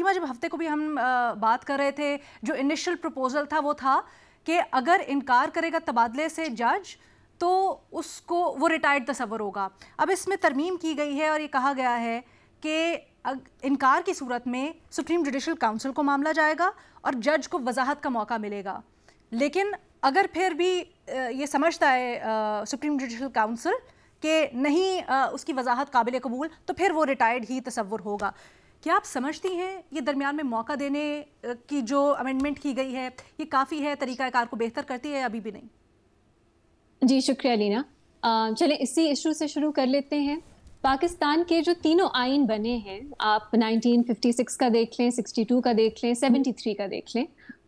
तस्लीमा, जब हफ्ते को भी हम बात कर रहे थे, जो इनिशियल प्रपोजल था वो था कि अगर इनकार करेगा तबादले से जज तो उसको वो रिटायर्ड तस्वर होगा। अब इसमें तरमीम की गई है और ये कहा गया है कि इनकार की सूरत में सुप्रीम जुडिशल काउंसिल को मामला जाएगा और जज को वजाहत का मौका मिलेगा। लेकिन अगर फिर भी ये समझता है सुप्रीम जुडिशल काउंसिल कि नहीं उसकी वजाहत काबिल कबूल, तो फिर वो रिटायर्ड ही तस्वर होगा। क्या आप समझती हैं ये दरमियान में मौका देने की जो अमेंडमेंट की गई है ये काफ़ी है, तरीक़ाकार को बेहतर करती है या अभी भी नहीं? जी शुक्रिया लीना। चलें इसी इशू से शुरू कर लेते हैं। पाकिस्तान के जो तीनों आइन बने हैं, आप 1956 का देख लें, 62 का देख लें, 73 का देख लें,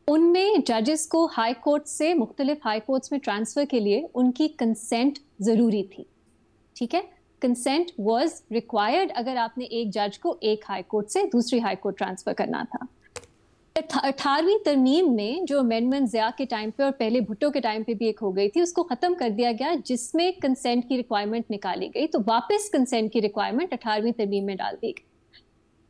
उनमें जजेस को हाई कोर्ट से मुख्तलिफ हाई कोर्ट्स में ट्रांसफ़र के लिए उनकी कंसेंट ज़रूरी थी। ठीक है, कंसेंट वाज रिक्वायर्ड अगर आपने एक जज को एक हाई कोर्ट से दूसरी हाई कोर्ट ट्रांसफ़र करना था। 18वीं तरमीम में जो अमेंडमेंट ज़िया के टाइम पे और पहले भुट्टो के टाइम पे भी एक हो गई थी, उसको ख़त्म कर दिया गया, जिसमें कंसेंट की रिक्वायरमेंट निकाली गई। तो वापस कंसेंट की रिक्वायरमेंट 18वीं तरमीम में डाल दी गई।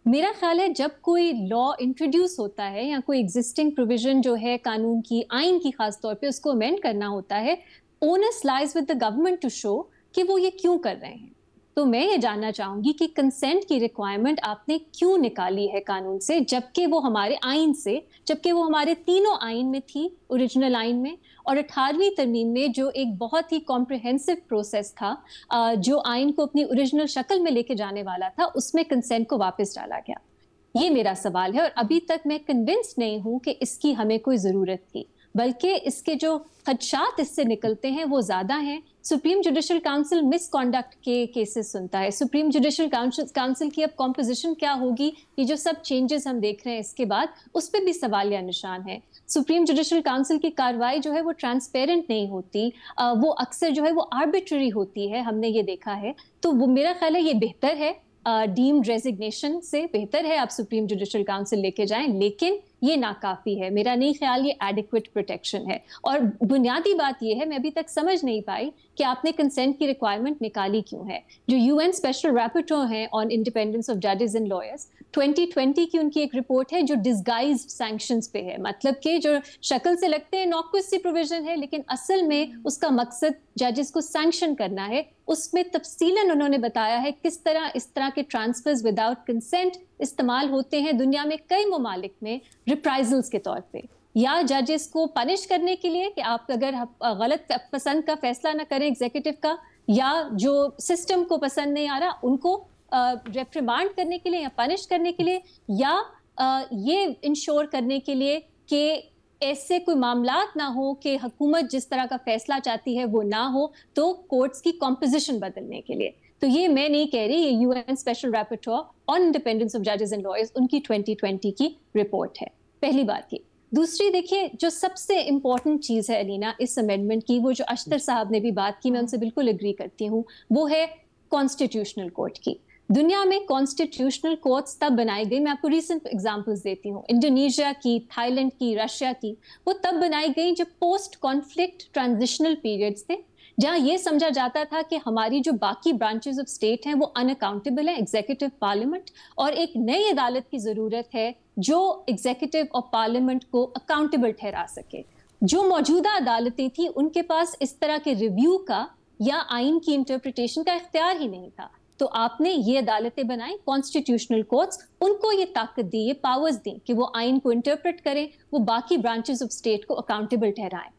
मेरा ख्याल है जब कोई लॉ इंट्रोड्यूस होता है या कोई एग्जिस्टिंग प्रोविजन जो है कानून की, आइन की खास तौर पे, उसको अमेंड करना होता है, onus lies with the government to show कि वो ये क्यों कर रहे हैं। तो मैं ये जानना चाहूंगी कि कंसेंट की रिक्वायरमेंट आपने क्यों निकाली है कानून से, जबकि वो हमारे आइन से, जबकि वो हमारे तीनों आइन में थी, ओरिजिनल आइन में, और 18वीं तरमीम में जो एक बहुत ही कॉम्प्रिहेंसिव प्रोसेस था, जो आइन को अपनी ओरिजिनल शक्ल में लेके जाने वाला था, उसमें कंसेंट को वापस डाला गया। ये मेरा सवाल है और अभी तक मैं कन्विंस नहीं हूं कि इसकी हमें कोई ज़रूरत थी, बल्कि इसके जो खदशात इससे निकलते हैं वो ज़्यादा हैं। सुप्रीम जुडिशल काउंसिल मिसकॉन्डक्ट के केसेस सुनता है। सुप्रीम जुडिशल काउंसिल की अब कॉम्पोजिशन क्या होगी, ये जो सब चेंजेस हम देख रहे हैं इसके बाद, उस पर भी सवाल या निशान है। सुप्रीम जुडिशल काउंसिल की कार्रवाई जो है वो ट्रांसपेरेंट नहीं होती, वो अक्सर जो है वो आर्बिट्ररी होती है, हमने ये देखा है। तो वो मेरा ख्याल है ये बेहतर है, डीम्ड रेजिग्नेशन से बेहतर है आप सुप्रीम जुडिशल काउंसिल लेके जाएं, लेकिन ये नाकाफी है। मेरा नहीं ख्याल ये एडिक्वेट प्रोटेक्शन है। और बुनियादी बात ये है, मैं अभी तक समझ नहीं पाई कि आपने कंसेंट की रिक्वायरमेंट निकाली क्यों है। जो यूएन स्पेशल रैपोर्टर हैं ऑन इंडिपेंडेंस ऑफ जजेस एंड लॉयर्स, 2020 की उनकी एक रिपोर्ट है जो डिस्गाइज्ड सैंक्शंस पे है, मतलब कि जो शक्ल से लगते हैं नॉक्विस सी प्रोविजन है, लेकिन असल में उसका मकसद जजेस को सैंक्शन करना है। उसमें तफसीलन उन्होंने बताया है किस तरह इस तरह के ट्रांसफर्स विदाउट कंसेंट इस्तेमाल होते हैं दुनिया में कई ममालिक में, रिप्राइजल्स के तौर पे, या जजेस को पनिश करने के लिए कि आप अगर गलत पसंद का फैसला ना करें एग्जीक्यूटिव का, या जो सिस्टम को पसंद नहीं आ रहा उनको रेप्रिमांड करने के लिए या पनिश करने के लिए, या ये इंश्योर करने के लिए कि ऐसे कोई मामलात ना हो कि हुकूमत जिस तरह का फैसला चाहती है वो ना हो, तो कोर्ट्स की कॉम्पोजिशन बदलने के लिए। तो ये मैं नहीं कह रही, ये UN special rapporteur on independence of जजेस एंड लॉयर्स उनकी 2020 की रिपोर्ट है। पहली बात ये। दूसरी देखिए, जो सबसे इंपॉर्टेंट चीज़ है अलीना इस अमेंडमेंट की, वो जो अख्तर साहब ने भी बात की, मैं उनसे बिल्कुल एग्री करती हूँ, वो है कॉन्स्टिट्यूशनल कोर्ट की। दुनिया में कॉन्स्टिट्यूशनल कोर्ट्स तब बनाई गई, मैं आपको रीसेंट एग्जांपल्स देती हूँ, इंडोनेशिया की, थाईलैंड की, रशिया की, वो तब बनाई गई जब पोस्ट कॉन्फ्लिक्ट ट्रांजिशनल पीरियड्स थे, जहां ये समझा जाता था कि हमारी जो बाकी ब्रांचेस ऑफ स्टेट हैं वो अनअकाउंटेबल हैं, एग्जीक्यूटिव पार्लियामेंट, और एक नई अदालत की जरूरत है जो एग्जीक्यूटिव और पार्लियामेंट को अकाउंटेबल ठहरा सके। जो मौजूदा अदालतें थी उनके पास इस तरह के रिव्यू का या आइन की इंटरप्रिटेशन का इख्तियार ही नहीं था। तो आपने ये अदालतें बनाई, कॉन्स्टिट्यूशनल कोर्ट्स, उनको ये ताकत दी, ये पावर्स दी कि वो आइन को इंटरप्रेट करें, वो बाकी ब्रांचेस ऑफ स्टेट को अकाउंटेबल ठहराएं।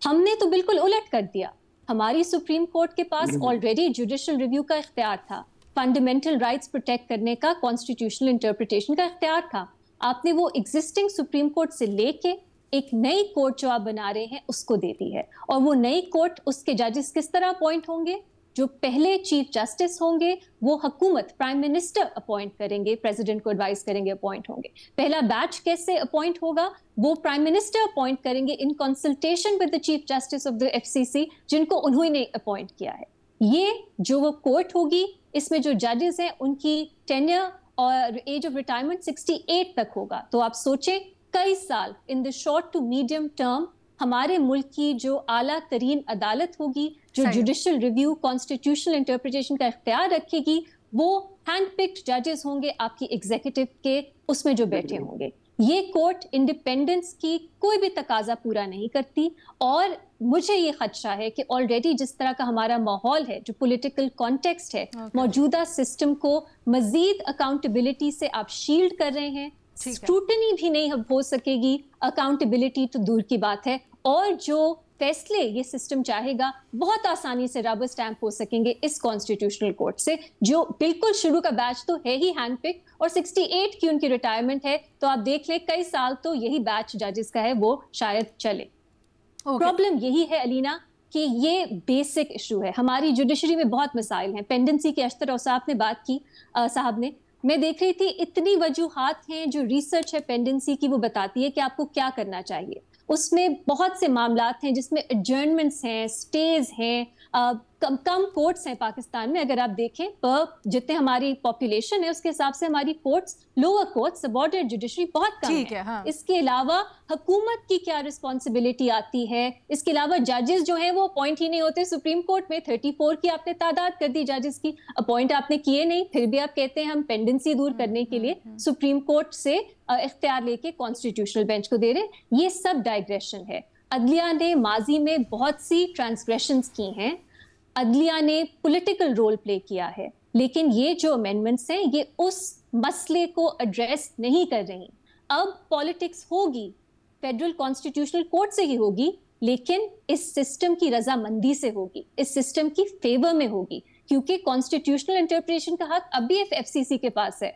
हमने तो बिल्कुल उलट कर दिया। हमारी सुप्रीम कोर्ट के पास ऑलरेडी जुडिशल रिव्यू का इख्तियार था, फंडामेंटल राइट्स प्रोटेक्ट करने का, कॉन्स्टिट्यूशनल इंटरप्रिटेशन का इख्तियार था। आपने वो एग्जिस्टिंग सुप्रीम कोर्ट से लेके एक नई कोर्ट जो आप बना रहे हैं उसको दे दी है। और वो नई कोर्ट, उसके जजेस किस तरह अपॉइंट होंगे? जो पहले चीफ जस्टिस होंगे वो हुकूमत, प्राइम मिनिस्टर अपॉइंट करेंगे, प्रेसिडेंट को एडवाइस करेंगे, अपॉइंट होंगे। पहला बैच कैसे अपॉइंट होगा? वो प्राइम मिनिस्टर अपॉइंट करेंगे in consultation with the chief justice of the FCC, जिनको उन्होंने अपॉइंट किया है। ये जो वो कोर्ट होगी, इसमें जो जजेस हैं उनकी टेन्योर और एज ऑफ रिटायरमेंट 68 तक होगा। तो आप सोचें, कई साल in the short to medium term हमारे मुल्क की जो आला तरीन अदालत होगी, जो जुडिशल रिव्यू, कॉन्स्टिट्यूशनल इंटरप्रिटेशन का इख्तियार रखेगी, وہ ہینڈ پکڈ ججز ہوں گے آپ کی ایگزیکٹو کے اس میں جو بیٹھے ہوں گے. یہ کورٹ انڈیپینڈنس کی کوئی بھی تقاضا پورا نہیں کرتی, اور مجھے یہ خدشہ ہے کہ آلریڈی جس طرح کا ہمارا ماحول ہے, جو پولیٹیکل کانٹیکسٹ ہے, موجودہ سسٹم کو مزید اکاؤنٹیبلٹی سے آپ شیلڈ کر رہے ہیں. اسکروٹنی بھی نہیں ہو سکے گی, اکاؤنٹیبلٹی تو دور کی بات ہے, اور جو فیصلے یہ سسٹم چاہے گا بہت آسانی سے ربر اسٹیمپ ہو سکیں گے اس کانسٹیٹیوشنل کورٹ سے, جو بالکل شروع کا بیچ تو ہے ہی ہینڈ پک, اور 68 کی ان کی ریٹائرمنٹ ہے, تو آپ دیکھ لیں کئی سال تو یہی بیچ ججز کا ہے وہ شاید چلے. پرابلم یہی ہے علینا کہ یہ بیسک ایشو ہے. ہماری جوڈیشری میں بہت مسائل ہیں. پینڈنسی کے اشتر اوصاف نے بات کی صاحب نے, میں دیکھ رہی تھی اتنی وجوہات ہیں جو ریسرچ ہے پینڈنسی کی, وہ بتاتی ہے کہ آپ کو کیا کرنا چاہیے. اس میں بہت سے معاملات ہیں جس میں ایڈجرنمنٹس ہیں, سٹیز ہیں, کم کورٹس ہیں پاکستان میں. اگر آپ دیکھیں جتنے ہماری پاپولیشن ہے اس کے حساب سے ہماری courts, lower courts, subordinate judiciary بہت کم ہے. اس کے علاوہ حکومت کی کیا رسپانسبلٹی آتی ہے, اس کے علاوہ ججز جو ہیں وہ اپوائنٹ ہی نہیں ہوتے. سپریم کورٹ میں 34 کی آپ نے تعداد کر دی ججز کی, اپوائنٹ آپ نے کیے نہیں, پھر بھی آپ کہتے ہیں ہم پینڈنسی دور کرنے کے لیے سپریم کورٹ سے اختیار لے کے کانسٹیٹیوشنل بینچ کو دے رہے. یہ سب ڈائگریشن ہے. عدلیہ نے ماضی میں بہت سی ٹرانسگریشنز کی ہیں, عدلیہ نے پولیٹیکل رول پلے کیا ہے, لیکن یہ جو امینڈمنٹس ہیں یہ اس مسئلے کو ایڈریس نہیں کر رہی. اب پالیٹکس ہوگی فیڈرل کانسٹیٹیوشنل کورٹ سے ہی ہوگی, لیکن اس سسٹم کی رضامندی سے ہوگی, اس سسٹم کی فیور میں ہوگی, کیونکہ کانسٹیٹیوشنل انٹرپریشن کا حق اب بھی ایف سی سی کے پاس ہے,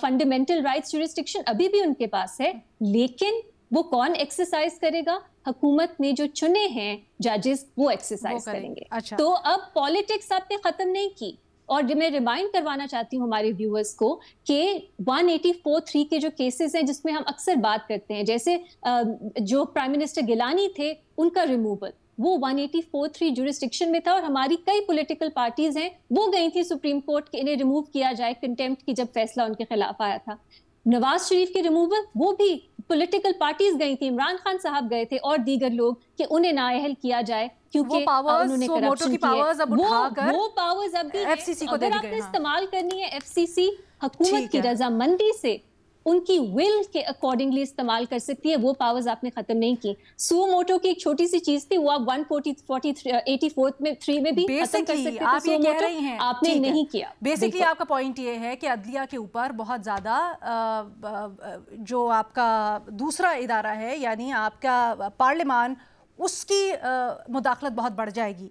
فنڈامنٹل رائٹس جورسڈکشن ابھی بھی ان کے پاس ہے, لیکن وہ کون ایکسرسائز کرے گا؟ حکومت نے جو چنے ہیں ججز وہ ایکسرسائز کریں گے. تو اب پالیٹکس آپ نے ختم نہیں کی. اور میں ریمائنڈ کروانا چاہتی ہوں ہمارے ویورز کو کہ 184(3) کے جو کیسز ہیں جس میں ہم اکثر بات کرتے ہیں, جیسے جو پرائم منسٹر گیلانی تھے ان کا ریموول, وہ 184(3) جورسڈکشن میں تھا, اور ہماری کئی پولیٹیکل پارٹیز ہیں وہ گئی تھی سپریم کورٹ کہ انہیں ریموو کیا جائے کنٹیمپٹ کی جب فیصلہ ان کے خلاف آیا تھا. نواز شریف کے ریموول وہ بھی پولیٹیکل پارٹیز گئی تھی, عمران خان صاحب گئے تھے اور دیگر لوگ, کہ انہیں نااہل کیا جائے کیونکہ انہوں نے کرپشن کی ہے. وہ پاورز اب بھی ہیں, اگر آپ نے استعمال کرنی ہے ایف سی سی حکومت کی رضامندی سے, ان کی ول کے اکارڈنگلی استعمال کر سکتی ہے. وہ پاورز آپ نے ختم نہیں کی. سو موٹو کی ایک چھوٹی سی چیز تھی, وہ آپ 184(3) میں بھی ختم کر سکتے تھے. سو موٹو آپ نے نہیں کیا. بیسکلی آپ کا پوائنٹ یہ ہے کہ عدلیہ کے اوپر بہت زیادہ جو آپ کا دوسرا ادارہ ہے یعنی آپ کا پارلیمان, اس کی مداخلت بہت بڑھ جائے گی.